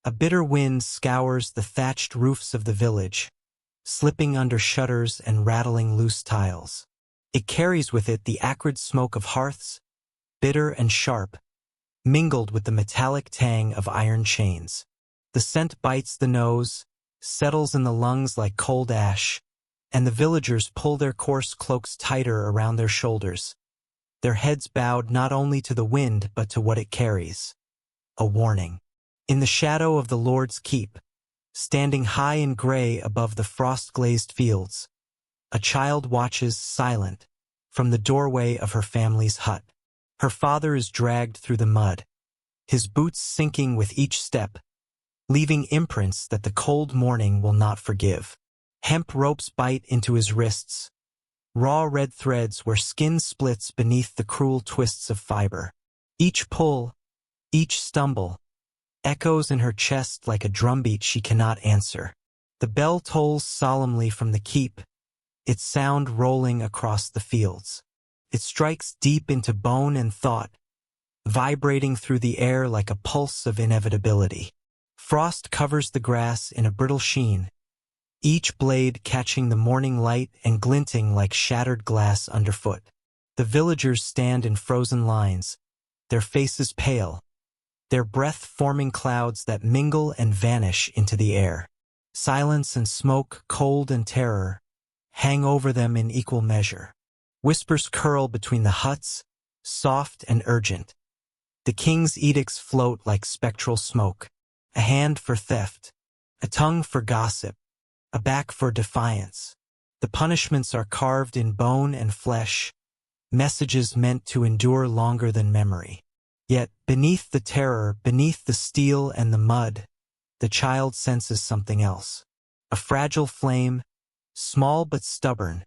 A bitter wind scours the thatched roofs of the village, slipping under shutters and rattling loose tiles. It carries with it the acrid smoke of hearths, bitter and sharp, mingled with the metallic tang of iron chains. The scent bites the nose, settles in the lungs like cold ash, and the villagers pull their coarse cloaks tighter around their shoulders, their heads bowed not only to the wind but to what it carries. A warning. In the shadow of the Lord's keep, standing high and gray above the frost-glazed fields, a child watches silent from the doorway of her family's hut. Her father is dragged through the mud, his boots sinking with each step, leaving imprints that the cold morning will not forgive. Hemp ropes bite into his wrists, raw red threads where skin splits beneath the cruel twists of fiber. Each pull, each stumble, echoes in her chest like a drumbeat she cannot answer. The bell tolls solemnly from the keep, its sound rolling across the fields. It strikes deep into bone and thought, vibrating through the air like a pulse of inevitability. Frost covers the grass in a brittle sheen, each blade catching the morning light and glinting like shattered glass underfoot. The villagers stand in frozen lines, their faces pale, their breath forming clouds that mingle and vanish into the air. Silence and smoke, cold and terror, hang over them in equal measure. Whispers curl between the huts, soft and urgent. The king's edicts float like spectral smoke. A hand for theft, a tongue for gossip, a back for defiance. The punishments are carved in bone and flesh, messages meant to endure longer than memory. Yet, beneath the terror, beneath the steel and the mud, the child senses something else. A fragile flame, small but stubborn,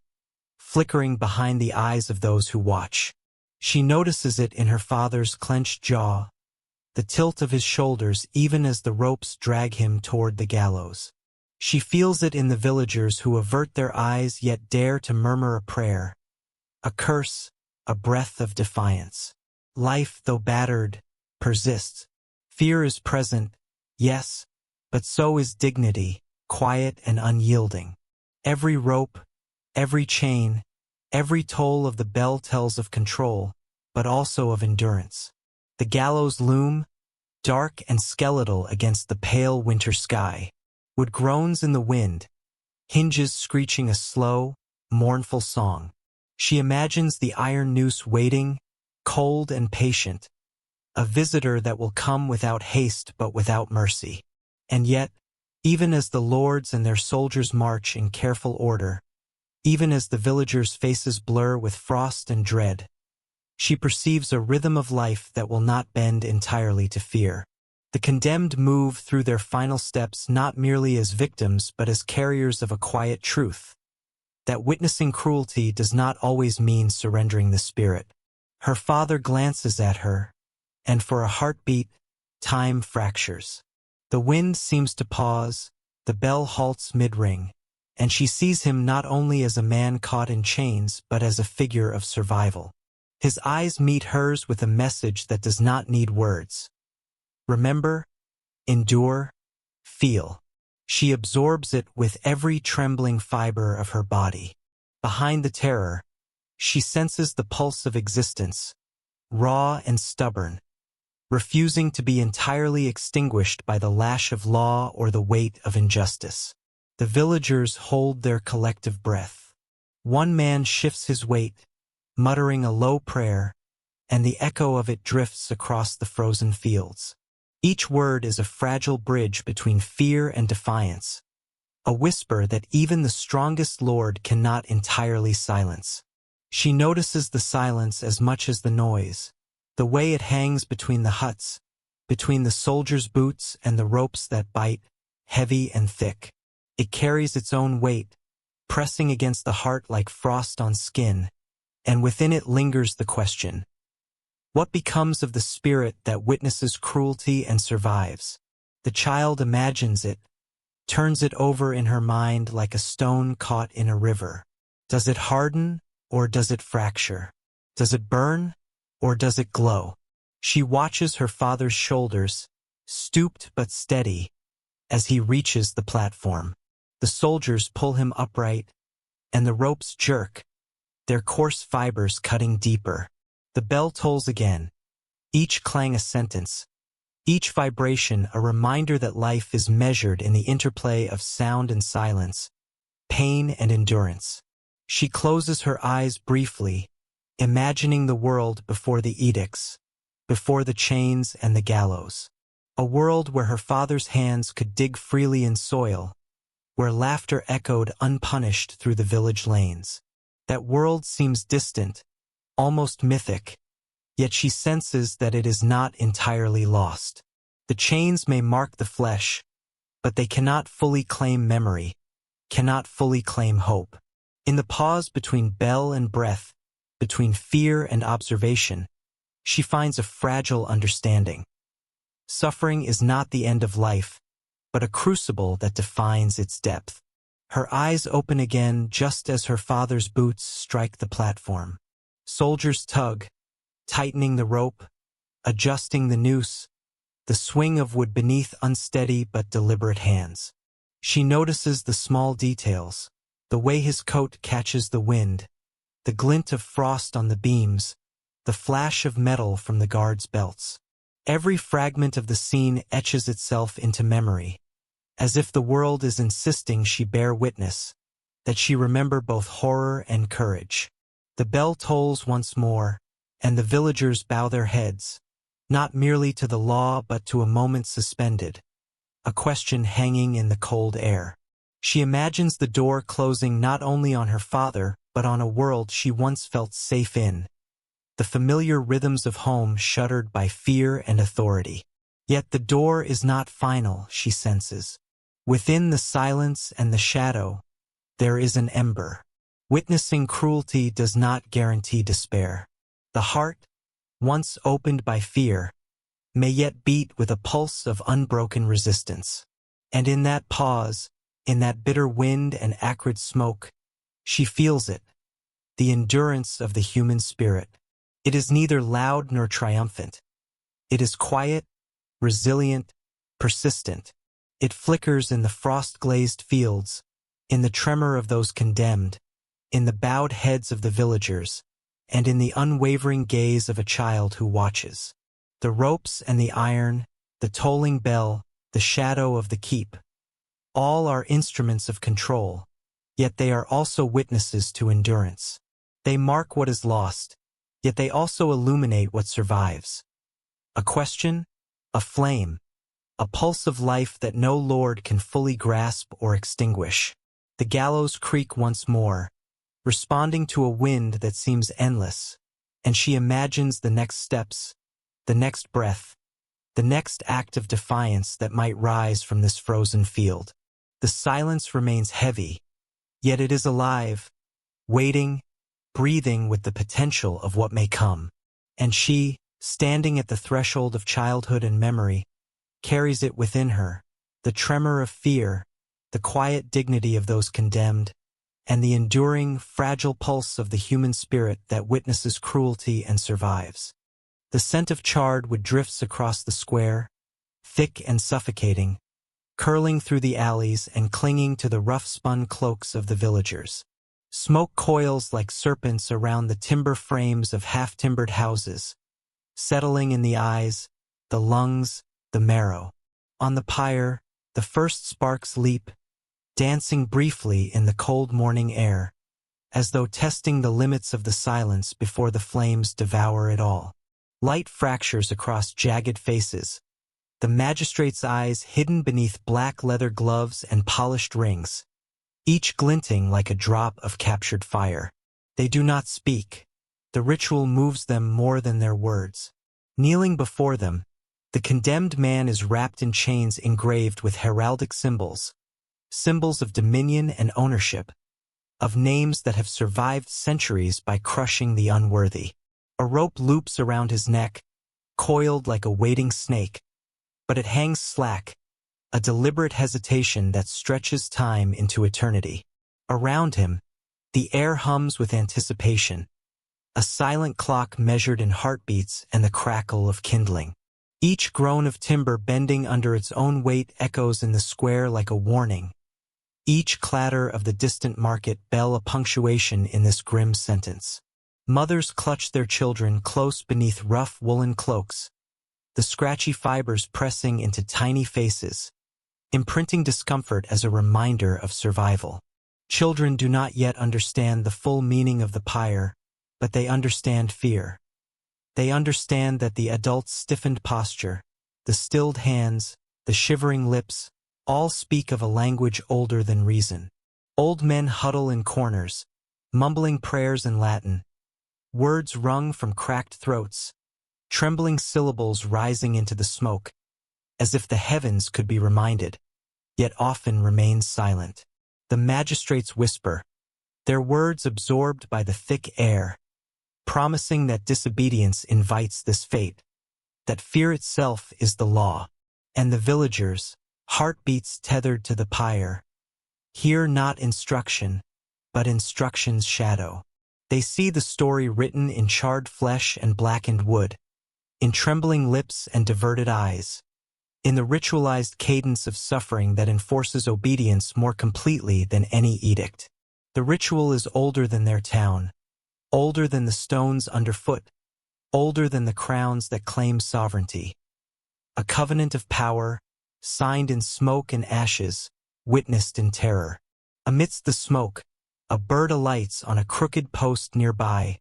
flickering behind the eyes of those who watch. She notices it in her father's clenched jaw, the tilt of his shoulders even as the ropes drag him toward the gallows. She feels it in the villagers who avert their eyes yet dare to murmur a prayer, a curse, a breath of defiance. Life, though battered, persists. Fear is present, yes, but so is dignity, quiet and unyielding. Every rope, every chain, every toll of the bell tells of control, but also of endurance. The gallows loom, dark and skeletal against the pale winter sky. Wood groans in the wind, hinges screeching a slow, mournful song. She imagines the iron noose waiting, cold and patient, a visitor that will come without haste but without mercy. And yet, even as the lords and their soldiers march in careful order, even as the villagers' faces blur with frost and dread, she perceives a rhythm of life that will not bend entirely to fear. The condemned move through their final steps not merely as victims but as carriers of a quiet truth, that witnessing cruelty does not always mean surrendering the spirit. Her father glances at her, and for a heartbeat, time fractures. The wind seems to pause, the bell halts mid-ring, and she sees him not only as a man caught in chains but as a figure of survival. His eyes meet hers with a message that does not need words. Remember, endure, feel. She absorbs it with every trembling fiber of her body. Behind the terror, she senses the pulse of existence, raw and stubborn, refusing to be entirely extinguished by the lash of law or the weight of injustice. The villagers hold their collective breath. One man shifts his weight, muttering a low prayer, and the echo of it drifts across the frozen fields. Each word is a fragile bridge between fear and defiance, a whisper that even the strongest lord cannot entirely silence. She notices the silence as much as the noise, the way it hangs between the huts, between the soldiers' boots and the ropes that bite, heavy and thick. It carries its own weight, pressing against the heart like frost on skin, and within it lingers the question: what becomes of the spirit that witnesses cruelty and survives? The child imagines it, turns it over in her mind like a stone caught in a river. Does it harden, or does it fracture? Does it burn, or does it glow? She watches her father's shoulders, stooped but steady, as he reaches the platform. The soldiers pull him upright, and the ropes jerk, their coarse fibers cutting deeper. The bell tolls again, each clang a sentence, each vibration a reminder that life is measured in the interplay of sound and silence, pain and endurance. She closes her eyes briefly, imagining the world before the edicts, before the chains and the gallows. A world where her father's hands could dig freely in soil, where laughter echoed unpunished through the village lanes. That world seems distant, almost mythic, yet she senses that it is not entirely lost. The chains may mark the flesh, but they cannot fully claim memory, cannot fully claim hope. In the pause between bell and breath, between fear and observation, she finds a fragile understanding. Suffering is not the end of life, but a crucible that defines its depth. Her eyes open again just as her father's boots strike the platform. Soldiers tug, tightening the rope, adjusting the noose, the swing of wood beneath unsteady but deliberate hands. She notices the small details, the way his coat catches the wind, the glint of frost on the beams, the flash of metal from the guards' belts. Every fragment of the scene etches itself into memory, as if the world is insisting she bear witness, that she remember both horror and courage. The bell tolls once more, and the villagers bow their heads, not merely to the law but to a moment suspended, a question hanging in the cold air. She imagines the door closing not only on her father but on a world she once felt safe in. The familiar rhythms of home shuddered by fear and authority. Yet the door is not final, she senses. Within the silence and the shadow, there is an ember. Witnessing cruelty does not guarantee despair. The heart, once opened by fear, may yet beat with a pulse of unbroken resistance. And in that pause, in that bitter wind and acrid smoke, she feels it, the endurance of the human spirit. It is neither loud nor triumphant. It is quiet, resilient, persistent. It flickers in the frost-glazed fields, in the tremor of those condemned, in the bowed heads of the villagers, and in the unwavering gaze of a child who watches. The ropes and the iron, the tolling bell, the shadow of the keep, all are instruments of control, yet they are also witnesses to endurance. They mark what is lost, yet they also illuminate what survives. A question, a flame, a pulse of life that no lord can fully grasp or extinguish. The gallows creak once more, responding to a wind that seems endless, and she imagines the next steps, the next breath, the next act of defiance that might rise from this frozen field. The silence remains heavy, yet it is alive, waiting, breathing with the potential of what may come. And she, standing at the threshold of childhood and memory, carries it within her, the tremor of fear, the quiet dignity of those condemned, and the enduring, fragile pulse of the human spirit that witnesses cruelty and survives. The scent of charred wood drifts across the square, thick and suffocating, curling through the alleys and clinging to the rough-spun cloaks of the villagers. Smoke coils like serpents around the timber frames of half-timbered houses, settling in the eyes, the lungs, the marrow. On the pyre, the first sparks leap, dancing briefly in the cold morning air, as though testing the limits of the silence before the flames devour it all. Light fractures across jagged faces, the magistrate's eyes hidden beneath black leather gloves and polished rings, each glinting like a drop of captured fire. They do not speak. The ritual moves them more than their words. Kneeling before them, the condemned man is wrapped in chains engraved with heraldic symbols, symbols of dominion and ownership, of names that have survived centuries by crushing the unworthy. A rope loops around his neck, coiled like a waiting snake, but it hangs slack, a deliberate hesitation that stretches time into eternity. Around him, the air hums with anticipation, a silent clock measured in heartbeats and the crackle of kindling. Each groan of timber bending under its own weight echoes in the square like a warning, each clatter of the distant market bell a punctuation in this grim sentence. Mothers clutch their children close beneath rough woolen cloaks, the scratchy fibers pressing into tiny faces, imprinting discomfort as a reminder of survival. Children do not yet understand the full meaning of the pyre, but they understand fear. They understand that the adult's stiffened posture, the stilled hands, the shivering lips, all speak of a language older than reason. Old men huddle in corners, mumbling prayers in Latin, words wrung from cracked throats, trembling syllables rising into the smoke, as if the heavens could be reminded, yet often remain silent. The magistrates whisper, their words absorbed by the thick air, promising that disobedience invites this fate, that fear itself is the law, and the villagers, heartbeats tethered to the pyre, hear not instruction, but instruction's shadow. They see the story written in charred flesh and blackened wood, in trembling lips and diverted eyes, in the ritualized cadence of suffering that enforces obedience more completely than any edict. The ritual is older than their town, older than the stones underfoot, older than the crowns that claim sovereignty. A covenant of power, signed in smoke and ashes, witnessed in terror. Amidst the smoke, a bird alights on a crooked post nearby,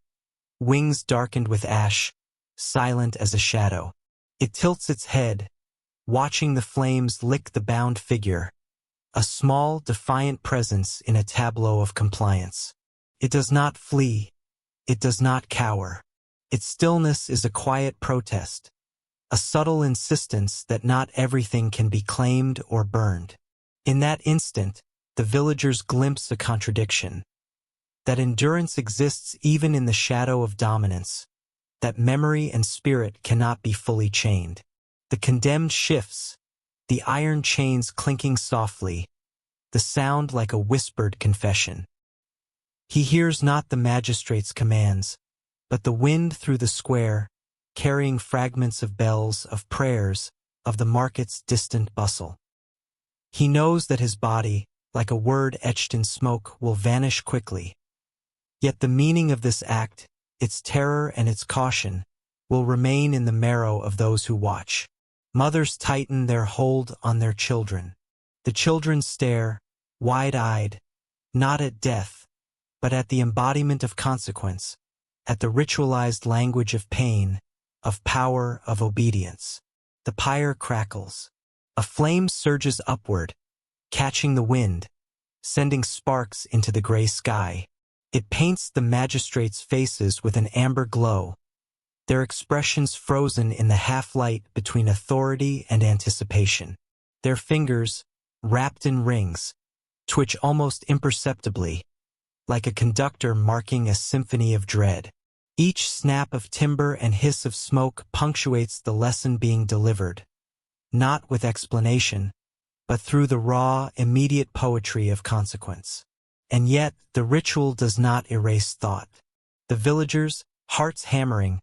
wings darkened with ash, silent as a shadow. It tilts its head, watching the flames lick the bound figure, a small, defiant presence in a tableau of compliance. It does not flee. It does not cower. Its stillness is a quiet protest, a subtle insistence that not everything can be claimed or burned. In that instant, the villagers glimpse a contradiction, that endurance exists even in the shadow of dominance, that memory and spirit cannot be fully chained. The condemned shifts, the iron chains clinking softly, the sound like a whispered confession. He hears not the magistrate's commands, but the wind through the square, carrying fragments of bells, of prayers, of the market's distant bustle. He knows that his body, like a word etched in smoke, will vanish quickly. Yet the meaning of this act, its terror and its caution, will remain in the marrow of those who watch. Mothers tighten their hold on their children. The children stare, wide-eyed, not at death, but at the embodiment of consequence, at the ritualized language of pain, of power, of obedience. The pyre crackles. A flame surges upward, catching the wind, sending sparks into the gray sky. It paints the magistrates' faces with an amber glow, their expressions frozen in the half-light between authority and anticipation. Their fingers, wrapped in rings, twitch almost imperceptibly, like a conductor marking a symphony of dread. Each snap of timber and hiss of smoke punctuates the lesson being delivered, not with explanation, but through the raw, immediate poetry of consequence. And yet, the ritual does not erase thought. The villagers, hearts hammering,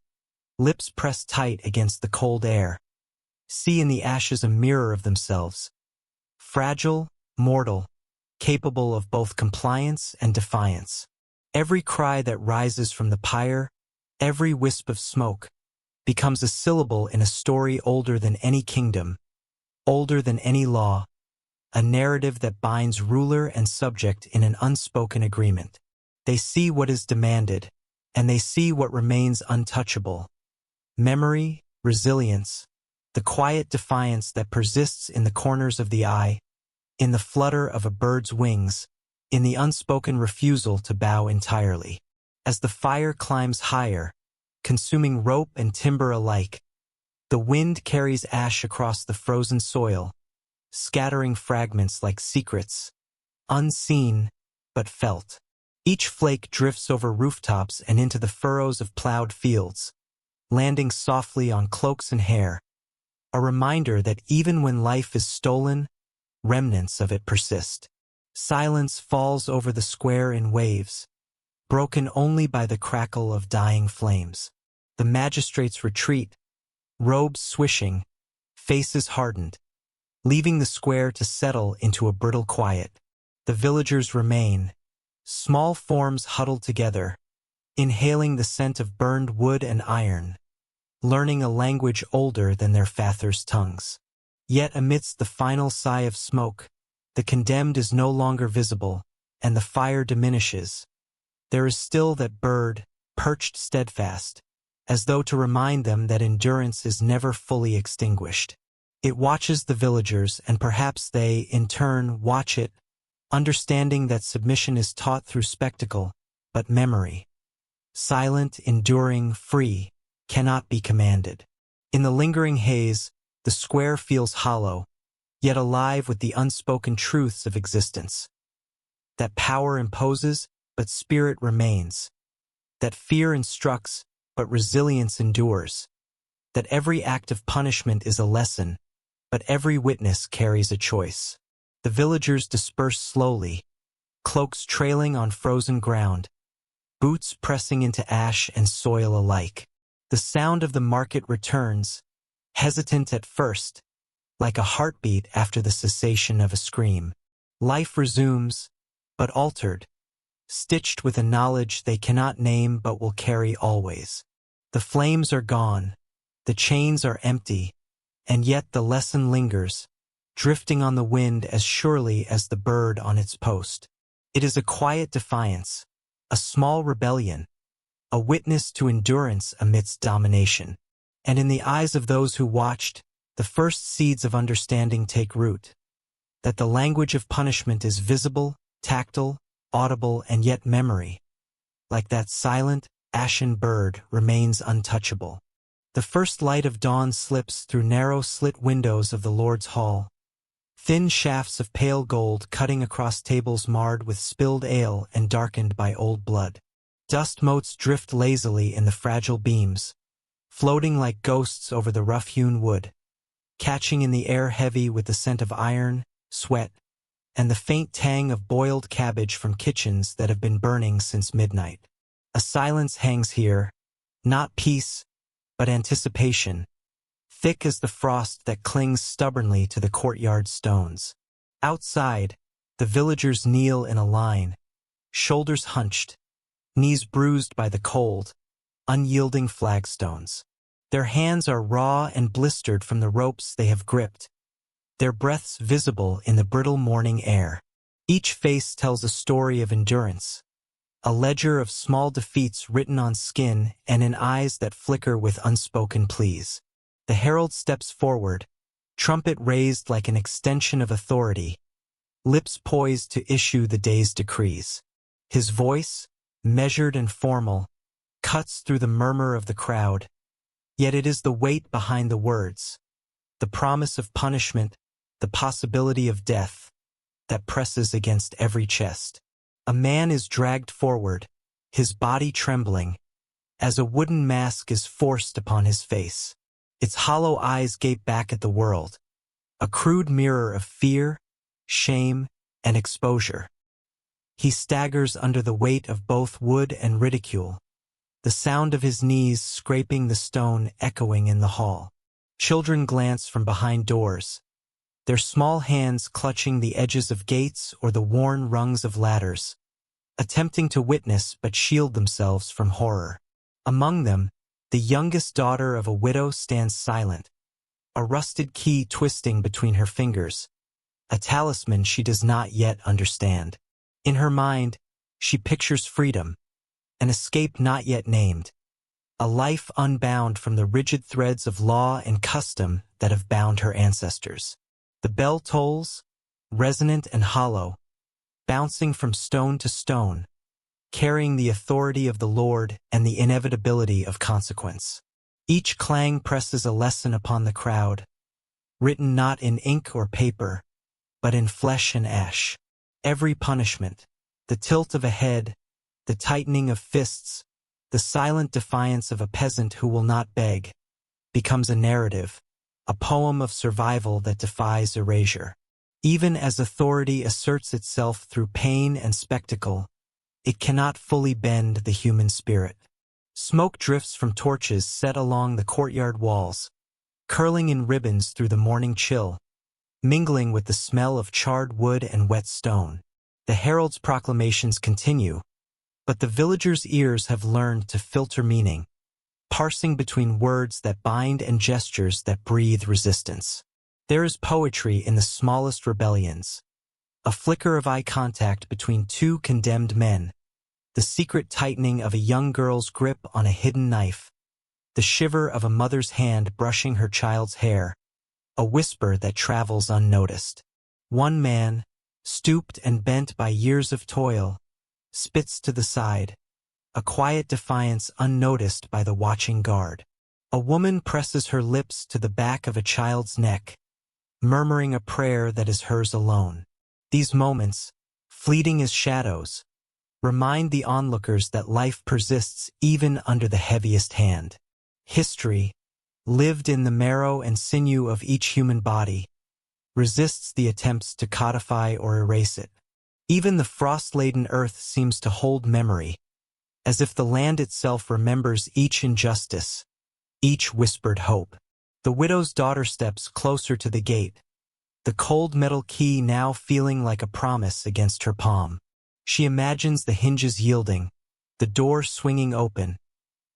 lips pressed tight against the cold air, see in the ashes a mirror of themselves, fragile, mortal, capable of both compliance and defiance. Every cry that rises from the pyre, every wisp of smoke, becomes a syllable in a story older than any kingdom, older than any law, a narrative that binds ruler and subject in an unspoken agreement. They see what is demanded, and they see what remains untouchable. Memory, resilience, the quiet defiance that persists in the corners of the eye, in the flutter of a bird's wings, in the unspoken refusal to bow entirely. As the fire climbs higher, consuming rope and timber alike, the wind carries ash across the frozen soil, scattering fragments like secrets, unseen but felt. Each flake drifts over rooftops and into the furrows of plowed fields, landing softly on cloaks and hair, a reminder that even when life is stolen, remnants of it persist. Silence falls over the square in waves, broken only by the crackle of dying flames. The magistrates retreat, robes swishing, faces hardened, leaving the square to settle into a brittle quiet. The villagers remain, small forms huddled together, inhaling the scent of burned wood and iron, learning a language older than their fathers' tongues. Yet amidst the final sigh of smoke, the condemned is no longer visible, and the fire diminishes. There is still that bird, perched steadfast, as though to remind them that endurance is never fully extinguished. It watches the villagers, and perhaps they, in turn, watch it, understanding that submission is taught through spectacle, but memory, silent, enduring, free, cannot be commanded. In the lingering haze, the square feels hollow, yet alive with the unspoken truths of existence. That power imposes, but spirit remains. That fear instructs, but resilience endures. That every act of punishment is a lesson, but every witness carries a choice. The villagers disperse slowly, cloaks trailing on frozen ground, boots pressing into ash and soil alike. The sound of the market returns, hesitant at first, like a heartbeat after the cessation of a scream. Life resumes, but altered, stitched with a knowledge they cannot name but will carry always. The flames are gone, the chains are empty, and yet the lesson lingers, drifting on the wind as surely as the bird on its post. It is a quiet defiance, a small rebellion, a witness to endurance amidst domination. And in the eyes of those who watched, the first seeds of understanding take root. That the language of punishment is visible, tactile, audible, and yet memory, like that silent, ashen bird, remains untouchable. The first light of dawn slips through narrow slit windows of the Lord's hall, thin shafts of pale gold cutting across tables marred with spilled ale and darkened by old blood. Dust motes drift lazily in the fragile beams, floating like ghosts over the rough-hewn wood, catching in the air heavy with the scent of iron, sweat, and the faint tang of boiled cabbage from kitchens that have been burning since midnight. A silence hangs here, not peace, but anticipation, thick as the frost that clings stubbornly to the courtyard stones. Outside, the villagers kneel in a line, shoulders hunched, knees bruised by the cold, unyielding flagstones. Their hands are raw and blistered from the ropes they have gripped, their breaths visible in the brittle morning air. Each face tells a story of endurance, a ledger of small defeats written on skin and in eyes that flicker with unspoken pleas. The herald steps forward, trumpet raised like an extension of authority, lips poised to issue the day's decrees. His voice, measured and formal, cuts through the murmur of the crowd, yet it is the weight behind the words, the promise of punishment, the possibility of death, that presses against every chest. A man is dragged forward, his body trembling, as a wooden mask is forced upon his face. Its hollow eyes gape back at the world, a crude mirror of fear, shame, and exposure. He staggers under the weight of both wood and ridicule, the sound of his knees scraping the stone echoing in the hall. Children glance from behind doors, their small hands clutching the edges of gates or the worn rungs of ladders, attempting to witness but shield themselves from horror. Among them, the youngest daughter of a widow stands silent, a rusted key twisting between her fingers, a talisman she does not yet understand. In her mind, she pictures freedom, an escape not yet named, a life unbound from the rigid threads of law and custom that have bound her ancestors. The bell tolls, resonant and hollow, bouncing from stone to stone, carrying the authority of the Lord and the inevitability of consequence. Each clang presses a lesson upon the crowd, written not in ink or paper, but in flesh and ash. Every punishment, the tilt of a head, the tightening of fists, the silent defiance of a peasant who will not beg, becomes a narrative, a poem of survival that defies erasure. Even as authority asserts itself through pain and spectacle, it cannot fully bend the human spirit. Smoke drifts from torches set along the courtyard walls, curling in ribbons through the morning chill, mingling with the smell of charred wood and wet stone. The herald's proclamations continue, but the villagers' ears have learned to filter meaning, parsing between words that bind and gestures that breathe resistance. There is poetry in the smallest rebellions, a flicker of eye contact between two condemned men, the secret tightening of a young girl's grip on a hidden knife, the shiver of a mother's hand brushing her child's hair, a whisper that travels unnoticed. One man, stooped and bent by years of toil, spits to the side, a quiet defiance unnoticed by the watching guard. A woman presses her lips to the back of a child's neck, murmuring a prayer that is hers alone. These moments, fleeting as shadows, remind the onlookers that life persists even under the heaviest hand. History, lived in the marrow and sinew of each human body, resists the attempts to codify or erase it. Even the frost-laden earth seems to hold memory, as if the land itself remembers each injustice, each whispered hope. The widow's daughter steps closer to the gate, the cold metal key now feeling like a promise against her palm. She imagines the hinges yielding, the door swinging open,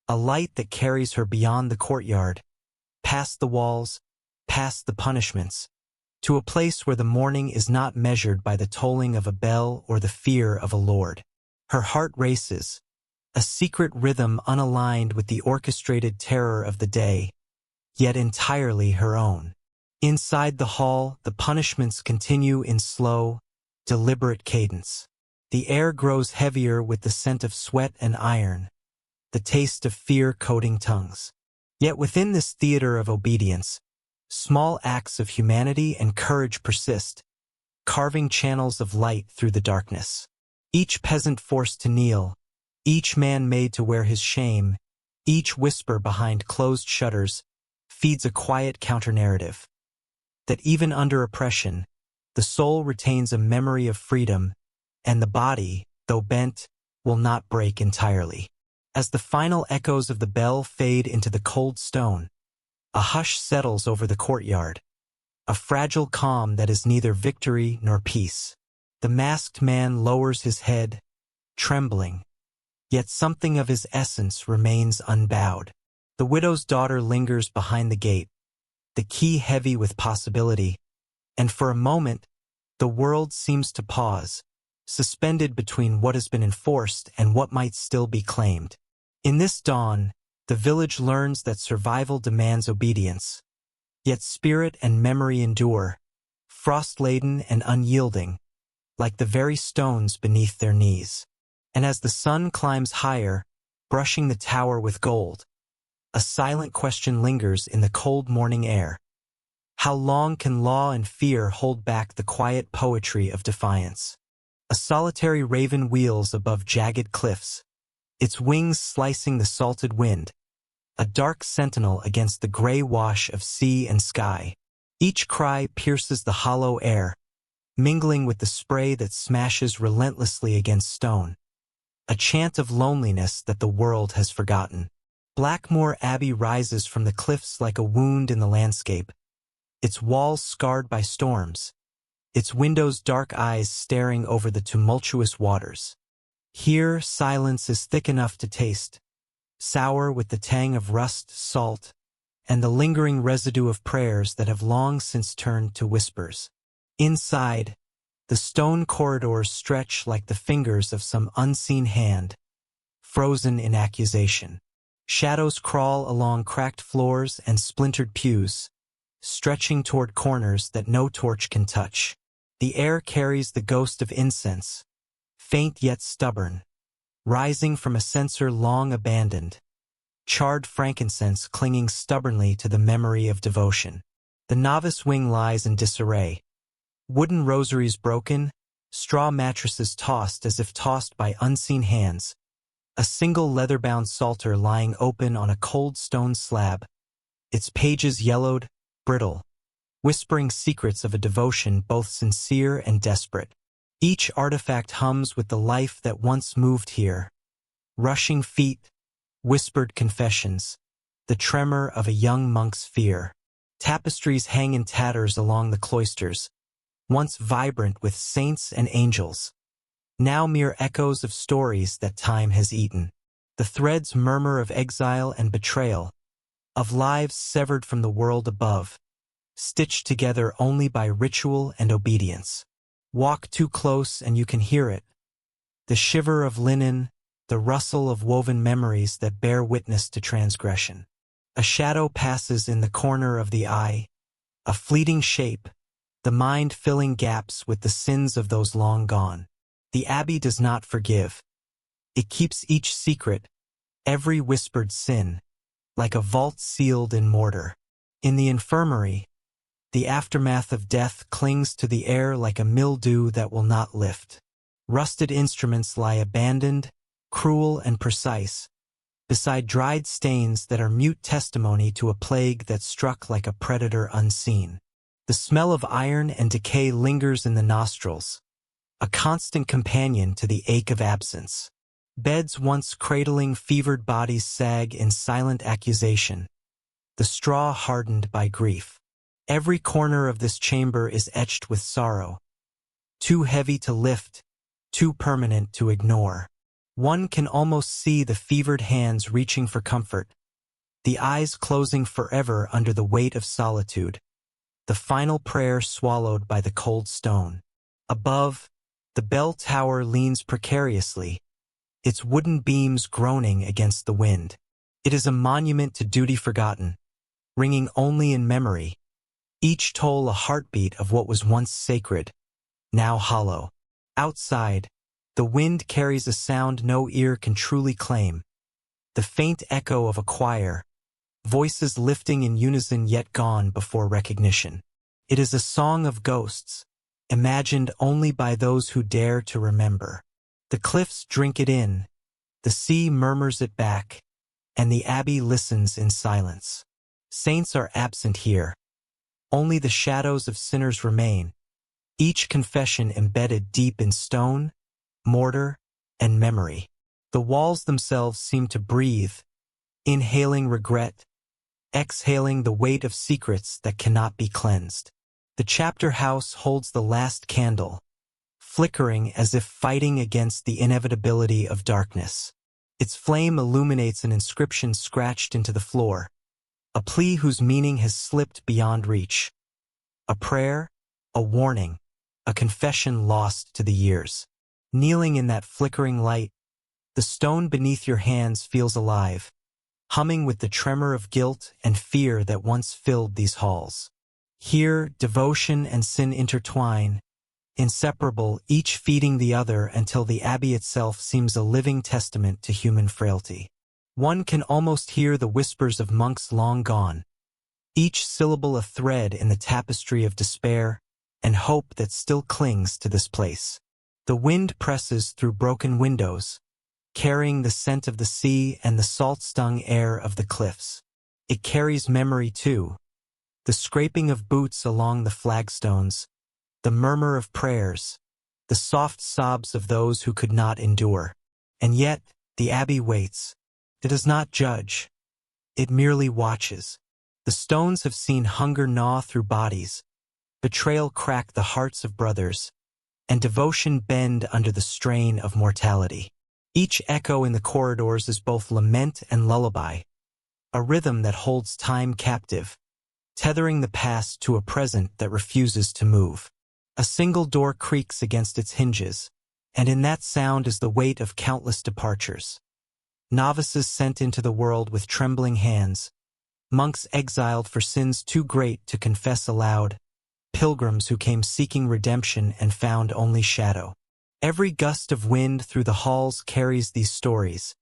a light that carries her beyond the courtyard, past the walls, past the punishments, to a place where the morning is not measured by the tolling of a bell or the fear of a lord. Her heart races, a secret rhythm unaligned with the orchestrated terror of the day, yet entirely her own. Inside the hall, the punishments continue in slow, deliberate cadence. The air grows heavier with the scent of sweat and iron, the taste of fear coating tongues. Yet within this theater of obedience, small acts of humanity and courage persist, carving channels of light through the darkness. Each peasant forced to kneel, each man made to wear his shame, each whisper behind closed shutters, feeds a quiet counter-narrative. That even under oppression, the soul retains a memory of freedom, and the body, though bent, will not break entirely. As the final echoes of the bell fade into the cold stone, a hush settles over the courtyard, a fragile calm that is neither victory nor peace. The masked man lowers his head, trembling, yet something of his essence remains unbowed. The widow's daughter lingers behind the gate, the key heavy with possibility, and for a moment, the world seems to pause, suspended between what has been enforced and what might still be claimed. In this dawn, the village learns that survival demands obedience, yet spirit and memory endure, frost-laden and unyielding, like the very stones beneath their knees. And as the sun climbs higher, brushing the tower with gold, a silent question lingers in the cold morning air. How long can law and fear hold back the quiet poetry of defiance? A solitary raven wheels above jagged cliffs, its wings slicing the salted wind, a dark sentinel against the gray wash of sea and sky. Each cry pierces the hollow air, mingling with the spray that smashes relentlessly against stone. A chant of loneliness that the world has forgotten. Blackmoor Abbey rises from the cliffs like a wound in the landscape, its walls scarred by storms, its windows dark eyes staring over the tumultuous waters. Here, silence is thick enough to taste, sour with the tang of rust, salt, and the lingering residue of prayers that have long since turned to whispers. Inside, the stone corridors stretch like the fingers of some unseen hand, frozen in accusation. Shadows crawl along cracked floors and splintered pews, stretching toward corners that no torch can touch. The air carries the ghost of incense, faint yet stubborn, rising from a censer long abandoned, charred frankincense clinging stubbornly to the memory of devotion. The novice wing lies in disarray, wooden rosaries broken, straw mattresses tossed as if tossed by unseen hands, a single leather-bound psalter lying open on a cold stone slab, its pages yellowed, brittle, whispering secrets of a devotion both sincere and desperate. Each artifact hums with the life that once moved here. Rushing feet, whispered confessions, the tremor of a young monk's fear. Tapestries hang in tatters along the cloisters, once vibrant with saints and angels, now mere echoes of stories that time has eaten. The threads murmur of exile and betrayal, of lives severed from the world above, stitched together only by ritual and obedience. Walk too close and you can hear it, the shiver of linen, the rustle of woven memories that bear witness to transgression. A shadow passes in the corner of the eye, a fleeting shape, the mind filling gaps with the sins of those long gone. The abbey does not forgive. It keeps each secret, every whispered sin, like a vault sealed in mortar. In the infirmary, the aftermath of death clings to the air like a mildew that will not lift. Rusted instruments lie abandoned, cruel and precise, beside dried stains that are mute testimony to a plague that struck like a predator unseen. The smell of iron and decay lingers in the nostrils, a constant companion to the ache of absence. Beds once cradling fevered bodies sag in silent accusation, the straw hardened by grief. Every corner of this chamber is etched with sorrow, too heavy to lift, too permanent to ignore. One can almost see the fevered hands reaching for comfort, the eyes closing forever under the weight of solitude, the final prayer swallowed by the cold stone. Above, the bell tower leans precariously, its wooden beams groaning against the wind. It is a monument to duty forgotten, ringing only in memory, each toll a heartbeat of what was once sacred, now hollow. Outside, the wind carries a sound no ear can truly claim, the faint echo of a choir, voices lifting in unison yet gone before recognition. It is a song of ghosts, imagined only by those who dare to remember. The cliffs drink it in, the sea murmurs it back, and the abbey listens in silence. Saints are absent here. Only the shadows of sinners remain, each confession embedded deep in stone, mortar, and memory. The walls themselves seem to breathe, inhaling regret, exhaling the weight of secrets that cannot be cleansed. The chapter house holds the last candle, flickering as if fighting against the inevitability of darkness. Its flame illuminates an inscription scratched into the floor, a plea whose meaning has slipped beyond reach. A prayer, a warning, a confession lost to the years. Kneeling in that flickering light, the stone beneath your hands feels alive, humming with the tremor of guilt and fear that once filled these halls. Here, devotion and sin intertwine, inseparable, each feeding the other until the abbey itself seems a living testament to human frailty. One can almost hear the whispers of monks long gone, each syllable a thread in the tapestry of despair and hope that still clings to this place. The wind presses through broken windows, carrying the scent of the sea and the salt-stung air of the cliffs. It carries memory too, the scraping of boots along the flagstones, the murmur of prayers, the soft sobs of those who could not endure. And yet, the abbey waits. It does not judge. It merely watches. The stones have seen hunger gnaw through bodies, betrayal crack the hearts of brothers, and devotion bend under the strain of mortality. Each echo in the corridors is both lament and lullaby, a rhythm that holds time captive, tethering the past to a present that refuses to move. A single door creaks against its hinges, and in that sound is the weight of countless departures. Novices sent into the world with trembling hands, monks exiled for sins too great to confess aloud, pilgrims who came seeking redemption and found only shadow. Every gust of wind through the halls carries these stories,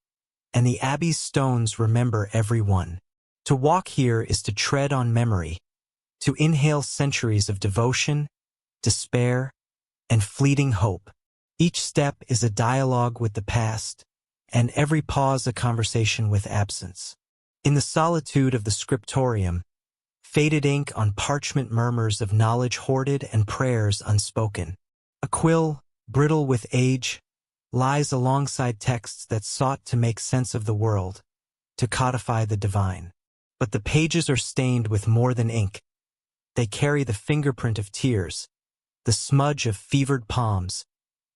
and the abbey's stones remember every one. To walk here is to tread on memory, to inhale centuries of devotion, despair, and fleeting hope. Each step is a dialogue with the past, and every pause a conversation with absence. In the solitude of the scriptorium, faded ink on parchment murmurs of knowledge hoarded and prayers unspoken. A quill, brittle with age, lies alongside texts that sought to make sense of the world, to codify the divine. But the pages are stained with more than ink. They carry the fingerprint of tears, the smudge of fevered palms,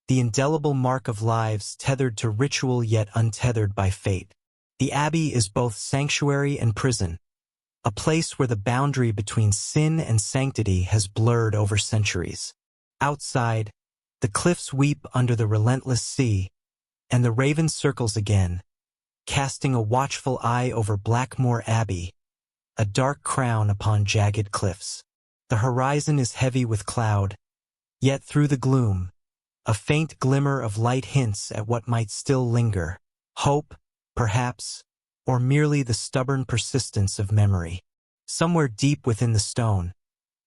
the indelible mark of lives tethered to ritual yet untethered by fate. The abbey is both sanctuary and prison, a place where the boundary between sin and sanctity has blurred over centuries. Outside, the cliffs weep under the relentless sea, and the raven circles again, casting a watchful eye over Blackmoor Abbey, a dark crown upon jagged cliffs. The horizon is heavy with cloud, yet through the gloom, a faint glimmer of light hints at what might still linger. Hope, perhaps, or merely the stubborn persistence of memory. Somewhere deep within the stone,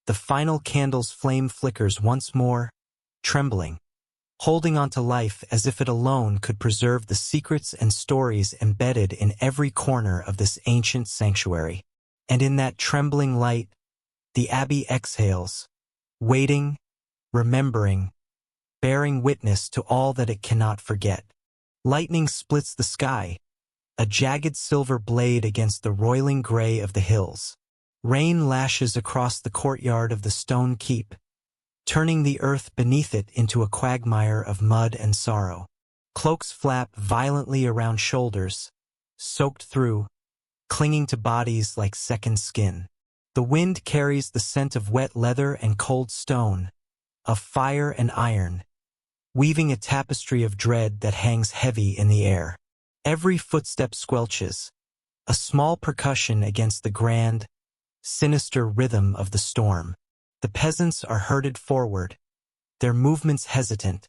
the final candle's flame flickers once more, trembling, holding on to life as if it alone could preserve the secrets and stories embedded in every corner of this ancient sanctuary. And in that trembling light, the abbey exhales, waiting, remembering, bearing witness to all that it cannot forget. Lightning splits the sky, a jagged silver blade against the roiling gray of the hills. Rain lashes across the courtyard of the stone keep, turning the earth beneath it into a quagmire of mud and sorrow. Cloaks flap violently around shoulders, soaked through, clinging to bodies like second skin. The wind carries the scent of wet leather and cold stone, of fire and iron, weaving a tapestry of dread that hangs heavy in the air. Every footstep squelches, a small percussion against the grand, sinister rhythm of the storm. The peasants are herded forward, their movements hesitant,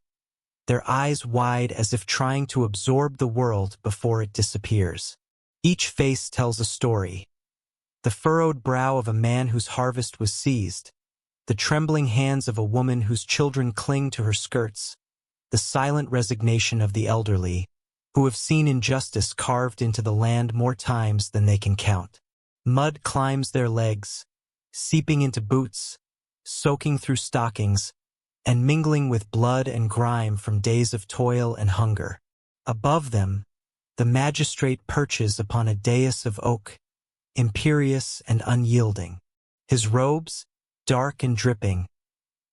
their eyes wide as if trying to absorb the world before it disappears. Each face tells a story. The furrowed brow of a man whose harvest was seized, the trembling hands of a woman whose children cling to her skirts, the silent resignation of the elderly, who have seen injustice carved into the land more times than they can count. Mud climbs their legs, seeping into boots, soaking through stockings, and mingling with blood and grime from days of toil and hunger. Above them, the magistrate perches upon a dais of oak, imperious and unyielding. His robes, dark and dripping,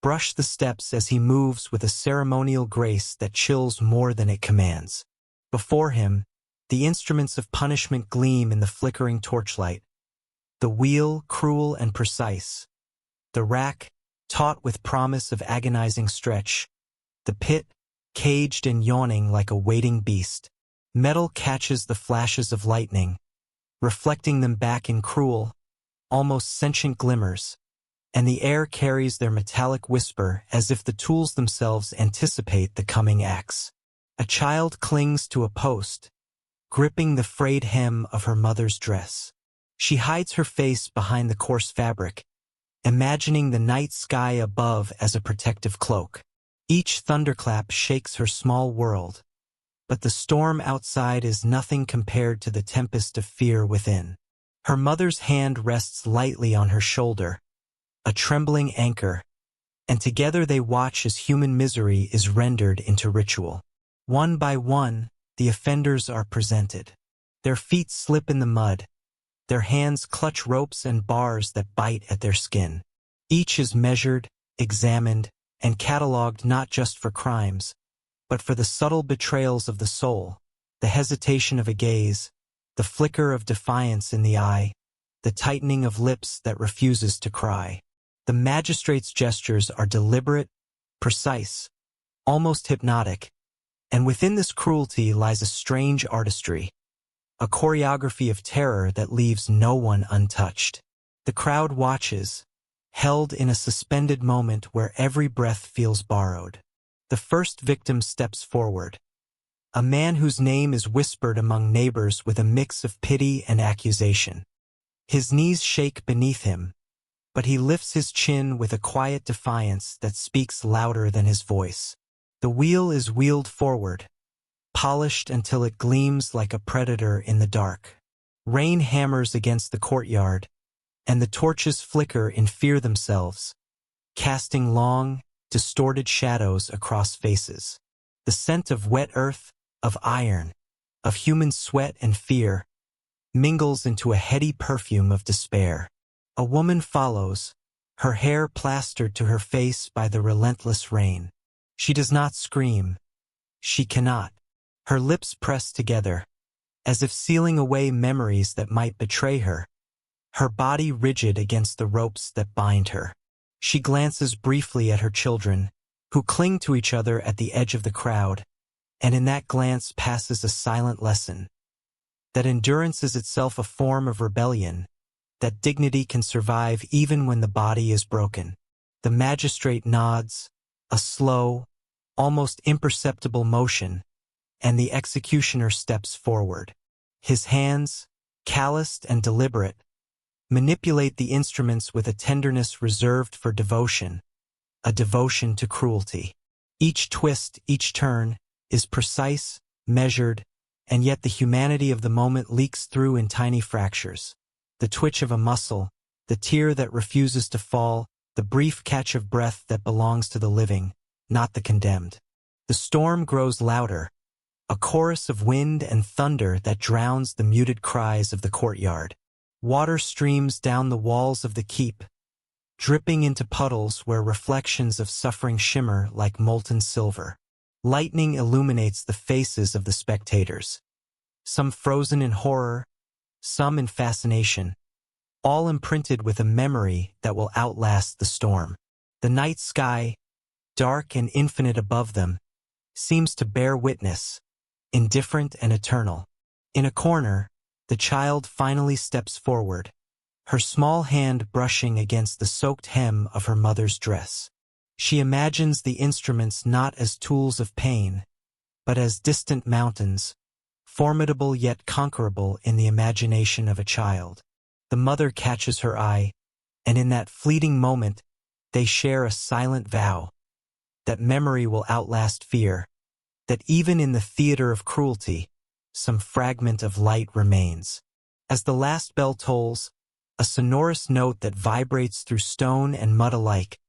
brush the steps as he moves with a ceremonial grace that chills more than it commands. Before him, the instruments of punishment gleam in the flickering torchlight. The wheel, cruel and precise. The rack, taut with promise of agonizing stretch. The pit, caged and yawning like a waiting beast. Metal catches the flashes of lightning, reflecting them back in cruel, almost sentient glimmers, and the air carries their metallic whisper as if the tools themselves anticipate the coming axe. A child clings to a post, gripping the frayed hem of her mother's dress. She hides her face behind the coarse fabric, imagining the night sky above as a protective cloak. Each thunderclap shakes her small world, but the storm outside is nothing compared to the tempest of fear within. Her mother's hand rests lightly on her shoulder, a trembling anchor, and together they watch as human misery is rendered into ritual. One by one, the offenders are presented. Their feet slip in the mud, their hands clutch ropes and bars that bite at their skin. Each is measured, examined, and catalogued not just for crimes, but for the subtle betrayals of the soul, the hesitation of a gaze, the flicker of defiance in the eye, the tightening of lips that refuses to cry. The magistrate's gestures are deliberate, precise, almost hypnotic, and within this cruelty lies a strange artistry, a choreography of terror that leaves no one untouched. The crowd watches, held in a suspended moment where every breath feels borrowed. The first victim steps forward, a man whose name is whispered among neighbors with a mix of pity and accusation. His knees shake beneath him, but he lifts his chin with a quiet defiance that speaks louder than his voice. The wheel is wheeled forward, polished until it gleams like a predator in the dark. Rain hammers against the courtyard, and the torches flicker in fear themselves, casting long, distorted shadows across faces. The scent of wet earth, of iron, of human sweat and fear, mingles into a heady perfume of despair. A woman follows, her hair plastered to her face by the relentless rain. She does not scream. She cannot. Her lips press together, as if sealing away memories that might betray her, her body rigid against the ropes that bind her. She glances briefly at her children, who cling to each other at the edge of the crowd, and in that glance passes a silent lesson, that endurance is itself a form of rebellion, that dignity can survive even when the body is broken. The magistrate nods, a slow, almost imperceptible motion, and the executioner steps forward. His hands, calloused and deliberate, manipulate the instruments with a tenderness reserved for devotion, a devotion to cruelty. Each twist, each turn, is precise, measured, and yet the humanity of the moment leaks through in tiny fractures. The twitch of a muscle, the tear that refuses to fall, the brief catch of breath that belongs to the living, not the condemned. The storm grows louder, a chorus of wind and thunder that drowns the muted cries of the courtyard. Water streams down the walls of the keep, dripping into puddles where reflections of suffering shimmer like molten silver. Lightning illuminates the faces of the spectators, some frozen in horror, some in fascination, all imprinted with a memory that will outlast the storm. The night sky, dark and infinite above them, seems to bear witness, indifferent and eternal. In a corner, the child finally steps forward, her small hand brushing against the soaked hem of her mother's dress. She imagines the instruments not as tools of pain, but as distant mountains, formidable yet conquerable in the imagination of a child. The mother catches her eye, and in that fleeting moment, they share a silent vow that memory will outlast fear, that even in the theater of cruelty, some fragment of light remains. As the last bell tolls, a sonorous note that vibrates through stone and mud alike,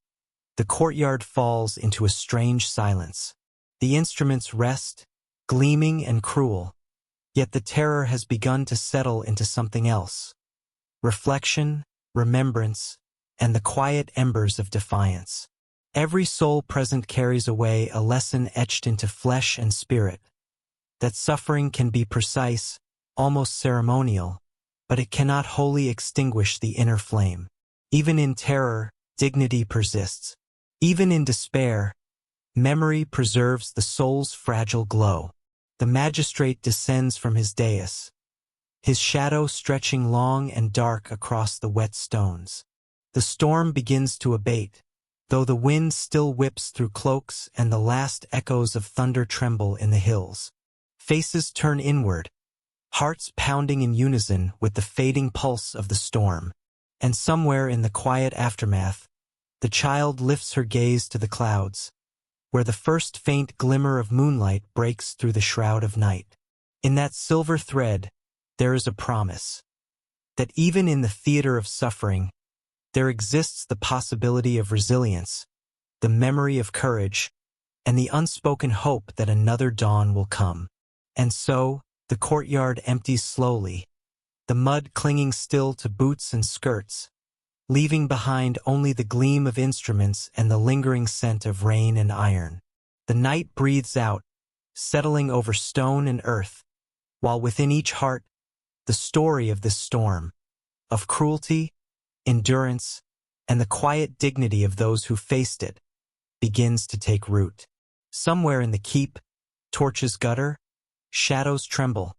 the courtyard falls into a strange silence. The instruments rest, gleaming and cruel, yet the terror has begun to settle into something else. Reflection, remembrance, and the quiet embers of defiance. Every soul present carries away a lesson etched into flesh and spirit, that suffering can be precise, almost ceremonial, but it cannot wholly extinguish the inner flame. Even in terror, dignity persists. Even in despair, memory preserves the soul's fragile glow. The magistrate descends from his dais, his shadow stretching long and dark across the wet stones. The storm begins to abate, though the wind still whips through cloaks and the last echoes of thunder tremble in the hills. Faces turn inward, hearts pounding in unison with the fading pulse of the storm. And somewhere in the quiet aftermath, the child lifts her gaze to the clouds, where the first faint glimmer of moonlight breaks through the shroud of night. In that silver thread, there is a promise, that even in the theater of suffering, there exists the possibility of resilience, the memory of courage, and the unspoken hope that another dawn will come. And so, the courtyard empties slowly, the mud clinging still to boots and skirts, leaving behind only the gleam of instruments and the lingering scent of rain and iron. The night breathes out, settling over stone and earth, while within each heart, the story of this storm, of cruelty, endurance, and the quiet dignity of those who faced it, begins to take root. Somewhere in the keep, torches gutter, shadows tremble,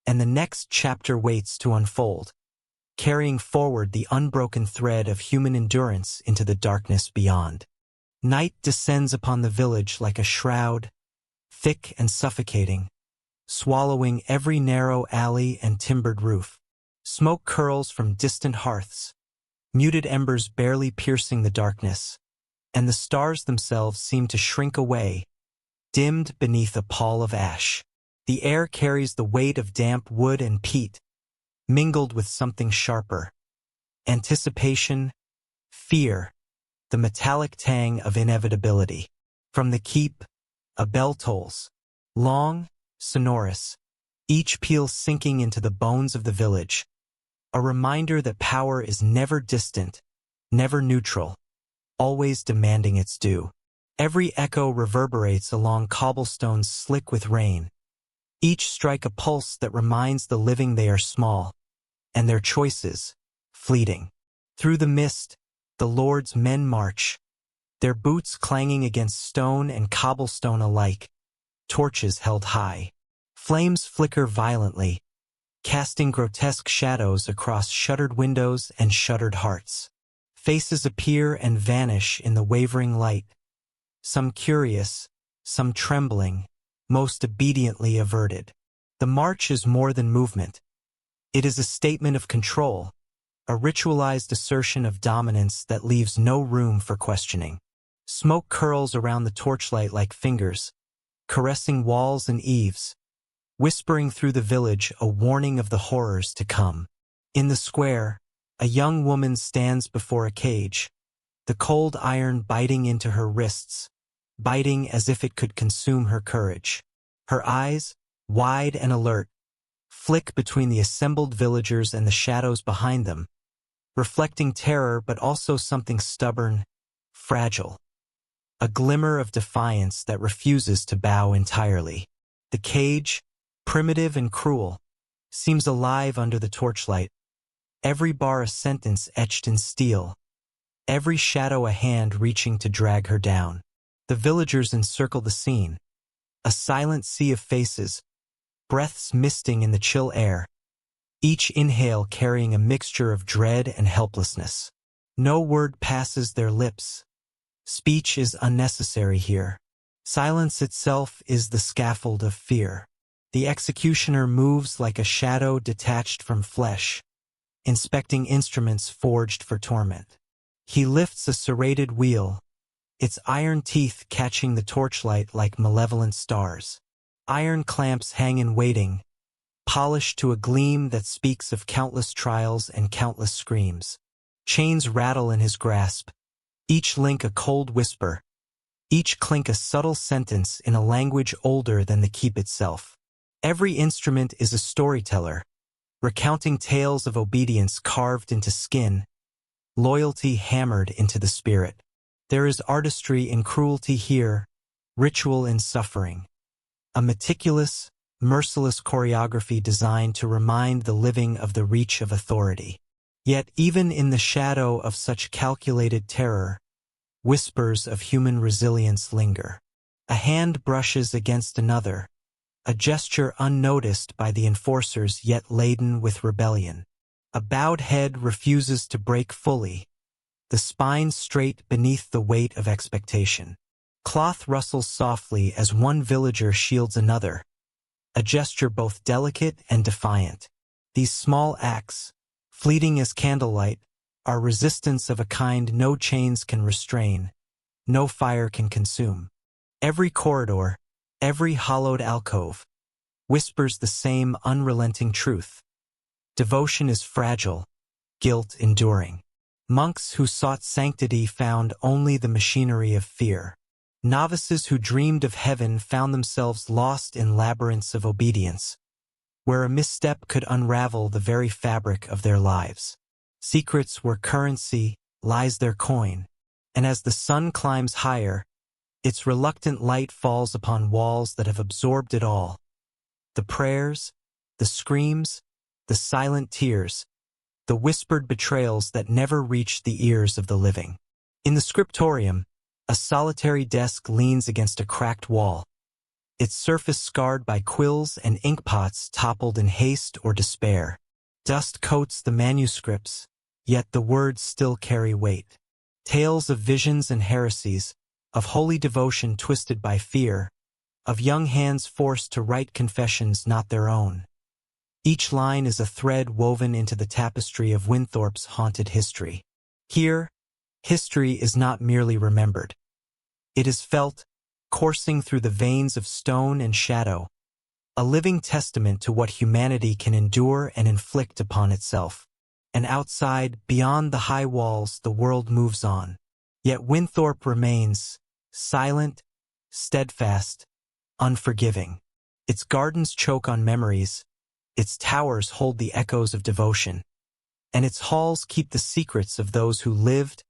and the next chapter waits to unfold, carrying forward the unbroken thread of human endurance into the darkness beyond. Night descends upon the village like a shroud, thick and suffocating, swallowing every narrow alley and timbered roof. Smoke curls from distant hearths, muted embers barely piercing the darkness, and the stars themselves seem to shrink away, dimmed beneath a pall of ash. The air carries the weight of damp wood and peat, mingled with something sharper. Anticipation, fear, the metallic tang of inevitability. From the keep, a bell tolls, long, sonorous, each peal sinking into the bones of the village, a reminder that power is never distant, never neutral, always demanding its due. Every echo reverberates along cobblestones slick with rain. Each strike a pulse that reminds the living they are small, and their choices, fleeting. Through the mist, the Lord's men march, their boots clanging against stone and cobblestone alike, torches held high. Flames flicker violently, casting grotesque shadows across shuttered windows and shuttered hearts. Faces appear and vanish in the wavering light, some curious, some trembling, most obediently averted. The march is more than movement. It is a statement of control, a ritualized assertion of dominance that leaves no room for questioning. Smoke curls around the torchlight like fingers, caressing walls and eaves, whispering through the village a warning of the horrors to come. In the square, a young woman stands before a cage, the cold iron biting into her wrists, biting as if it could consume her courage. Her eyes, wide and alert, flick between the assembled villagers and the shadows behind them, reflecting terror but also something stubborn, fragile. A glimmer of defiance that refuses to bow entirely. The cage, primitive and cruel, seems alive under the torchlight, every bar a sentence etched in steel, every shadow a hand reaching to drag her down. The villagers encircle the scene, a silent sea of faces, breaths misting in the chill air, each inhale carrying a mixture of dread and helplessness. No word passes their lips. Speech is unnecessary here. Silence itself is the scaffold of fear. The executioner moves like a shadow detached from flesh, inspecting instruments forged for torment. He lifts a serrated wheel, its iron teeth catching the torchlight like malevolent stars. Iron clamps hang in waiting, polished to a gleam that speaks of countless trials and countless screams. Chains rattle in his grasp, each link a cold whisper, each clink a subtle sentence in a language older than the keep itself. Every instrument is a storyteller, recounting tales of obedience carved into skin, loyalty hammered into the spirit. There is artistry in cruelty here, ritual in suffering. A meticulous, merciless choreography designed to remind the living of the reach of authority. Yet even in the shadow of such calculated terror, whispers of human resilience linger. A hand brushes against another, a gesture unnoticed by the enforcers yet laden with rebellion. A bowed head refuses to break fully, the spine straight beneath the weight of expectation. Cloth rustles softly as one villager shields another, a gesture both delicate and defiant. These small acts, fleeting as candlelight, are resistance of a kind no chains can restrain, no fire can consume. Every corridor, every hollowed alcove, whispers the same unrelenting truth. Devotion is fragile, guilt enduring. Monks who sought sanctity found only the machinery of fear. Novices who dreamed of heaven found themselves lost in labyrinths of obedience, where a misstep could unravel the very fabric of their lives. Secrets where currency lies their coin, and as the sun climbs higher, its reluctant light falls upon walls that have absorbed it all. The prayers, the screams, the silent tears, the whispered betrayals that never reach the ears of the living. In the scriptorium, a solitary desk leans against a cracked wall, its surface scarred by quills and inkpots toppled in haste or despair. Dust coats the manuscripts, yet the words still carry weight. Tales of visions and heresies, of holy devotion twisted by fear, of young hands forced to write confessions not their own. Each line is a thread woven into the tapestry of Winthorpe's haunted history. Here, history is not merely remembered. It is felt, coursing through the veins of stone and shadow, a living testament to what humanity can endure and inflict upon itself. And outside, beyond the high walls, the world moves on. Yet Winthorpe remains, silent, steadfast, unforgiving. Its gardens choke on memories, its towers hold the echoes of devotion, and its halls keep the secrets of those who lived,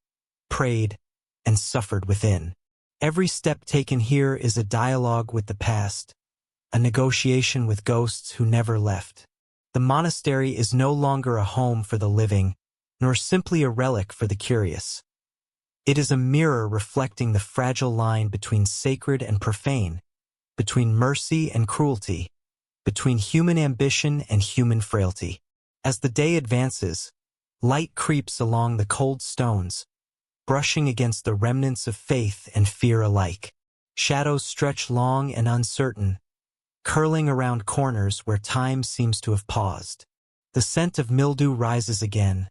prayed, and suffered within. Every step taken here is a dialogue with the past, a negotiation with ghosts who never left. The monastery is no longer a home for the living, nor simply a relic for the curious. It is a mirror reflecting the fragile line between sacred and profane, between mercy and cruelty, between human ambition and human frailty. As the day advances, light creeps along the cold stones, brushing against the remnants of faith and fear alike. Shadows stretch long and uncertain, curling around corners where time seems to have paused. The scent of mildew rises again,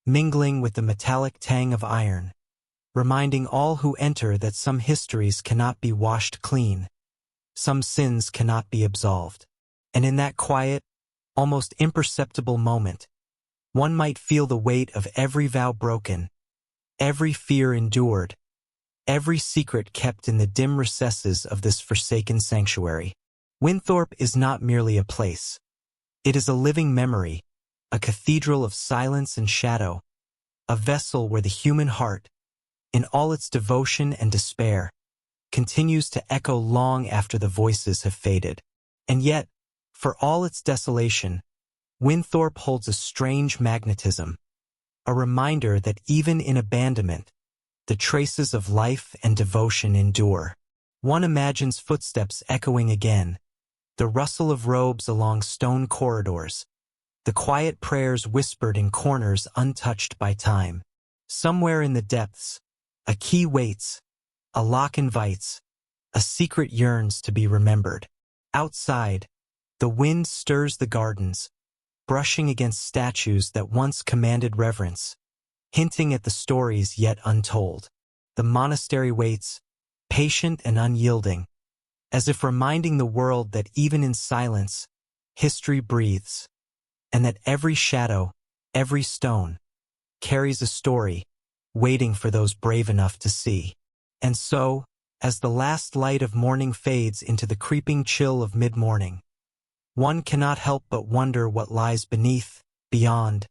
mingling with the metallic tang of iron, reminding all who enter that some histories cannot be washed clean, some sins cannot be absolved. And in that quiet, almost imperceptible moment, one might feel the weight of every vow broken, every fear endured, every secret kept in the dim recesses of this forsaken sanctuary. Winthorpe is not merely a place. It is a living memory, a cathedral of silence and shadow, a vessel where the human heart, in all its devotion and despair, continues to echo long after the voices have faded. And yet, for all its desolation, Winthorpe holds a strange magnetism, a reminder that even in abandonment, the traces of life and devotion endure. One imagines footsteps echoing again, the rustle of robes along stone corridors, the quiet prayers whispered in corners untouched by time. Somewhere in the depths, a key waits, a lock invites, a secret yearns to be remembered. Outside, the wind stirs the gardens, brushing against statues that once commanded reverence, hinting at the stories yet untold. The monastery waits, patient and unyielding, as if reminding the world that even in silence, history breathes, and that every shadow, every stone, carries a story, waiting for those brave enough to see. And so, as the last light of morning fades into the creeping chill of mid-morning, one cannot help but wonder what lies beneath, beyond,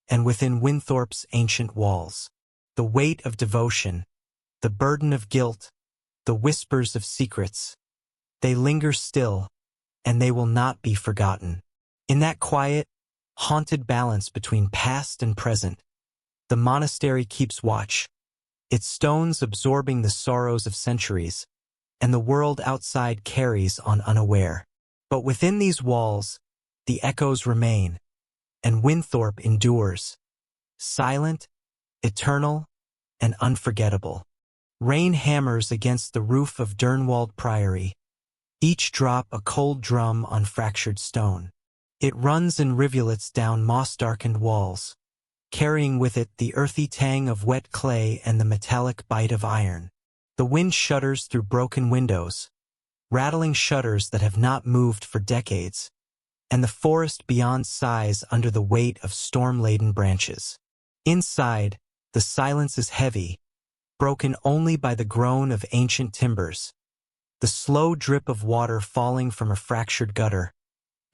and within Winthorpe's ancient walls. The weight of devotion, the burden of guilt, the whispers of secrets, they linger still, and they will not be forgotten. In that quiet, haunted balance between past and present, the monastery keeps watch, its stones absorbing the sorrows of centuries, and the world outside carries on unaware. But within these walls, the echoes remain, and Winthorpe endures, silent, eternal, and unforgettable. Rain hammers against the roof of Durnwald Priory, each drop a cold drum on fractured stone. It runs in rivulets down moss-darkened walls, carrying with it the earthy tang of wet clay and the metallic bite of iron. The wind shudders through broken windows, rattling shutters that have not moved for decades, and the forest beyond sighs under the weight of storm-laden branches. Inside, the silence is heavy, broken only by the groan of ancient timbers, the slow drip of water falling from a fractured gutter,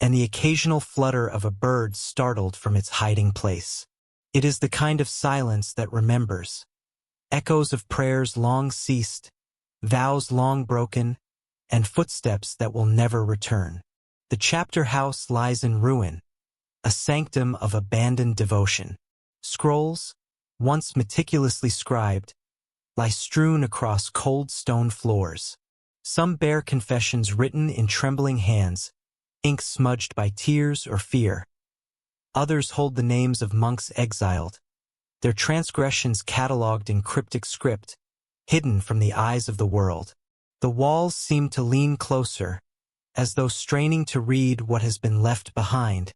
and the occasional flutter of a bird startled from its hiding place. It is the kind of silence that remembers, echoes of prayers long ceased, vows long broken, and footsteps that will never return. The chapter house lies in ruin, a sanctum of abandoned devotion. Scrolls, once meticulously scribed, lie strewn across cold stone floors. Some bear confessions written in trembling hands, ink smudged by tears or fear. Others hold the names of monks exiled, their transgressions catalogued in cryptic script, hidden from the eyes of the world. The walls seem to lean closer, as though straining to read what has been left behind,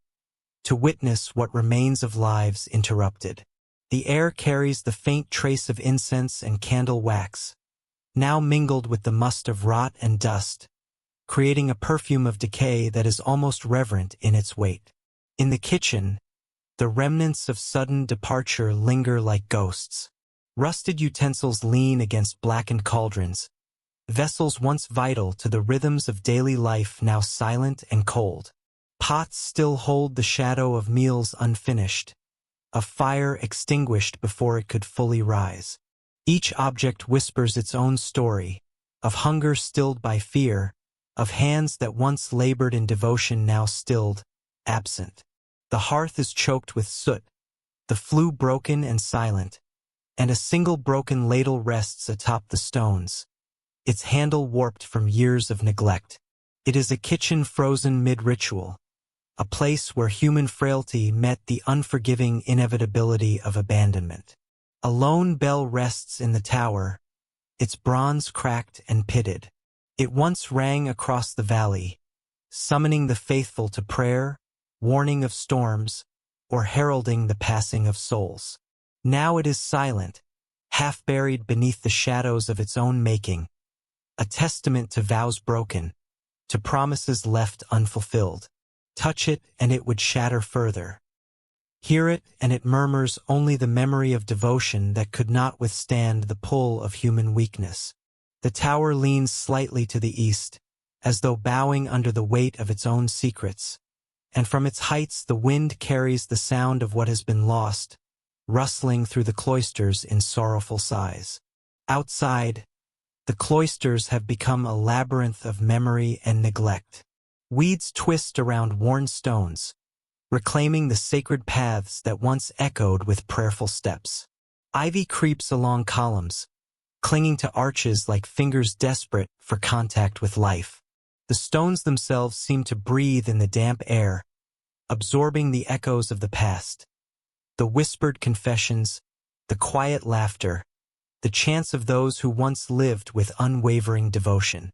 to witness what remains of lives interrupted. The air carries the faint trace of incense and candle wax, now mingled with the must of rot and dust, creating a perfume of decay that is almost reverent in its weight. In the kitchen, the remnants of sudden departure linger like ghosts. Rusted utensils lean against blackened cauldrons, vessels once vital to the rhythms of daily life now silent and cold. Pots still hold the shadow of meals unfinished, a fire extinguished before it could fully rise. Each object whispers its own story, of hunger stilled by fear, of hands that once labored in devotion now stilled, absent. The hearth is choked with soot, the flue broken and silent, and a single broken ladle rests atop the stones, its handle warped from years of neglect. It is a kitchen frozen mid-ritual, a place where human frailty met the unforgiving inevitability of abandonment. A lone bell rests in the tower, its bronze cracked and pitted. It once rang across the valley, summoning the faithful to prayer, warning of storms, or heralding the passing of souls. Now it is silent, half buried beneath the shadows of its own making, a testament to vows broken, to promises left unfulfilled. Touch it and it would shatter further. Hear it and it murmurs only the memory of devotion that could not withstand the pull of human weakness. The tower leans slightly to the east, as though bowing under the weight of its own secrets, and from its heights the wind carries the sound of what has been lost, rustling through the cloisters in sorrowful sighs. Outside, the cloisters have become a labyrinth of memory and neglect. Weeds twist around worn stones, reclaiming the sacred paths that once echoed with prayerful steps. Ivy creeps along columns, clinging to arches like fingers desperate for contact with life. The stones themselves seem to breathe in the damp air, absorbing the echoes of the past. The whispered confessions, the quiet laughter, the chants of those who once lived with unwavering devotion.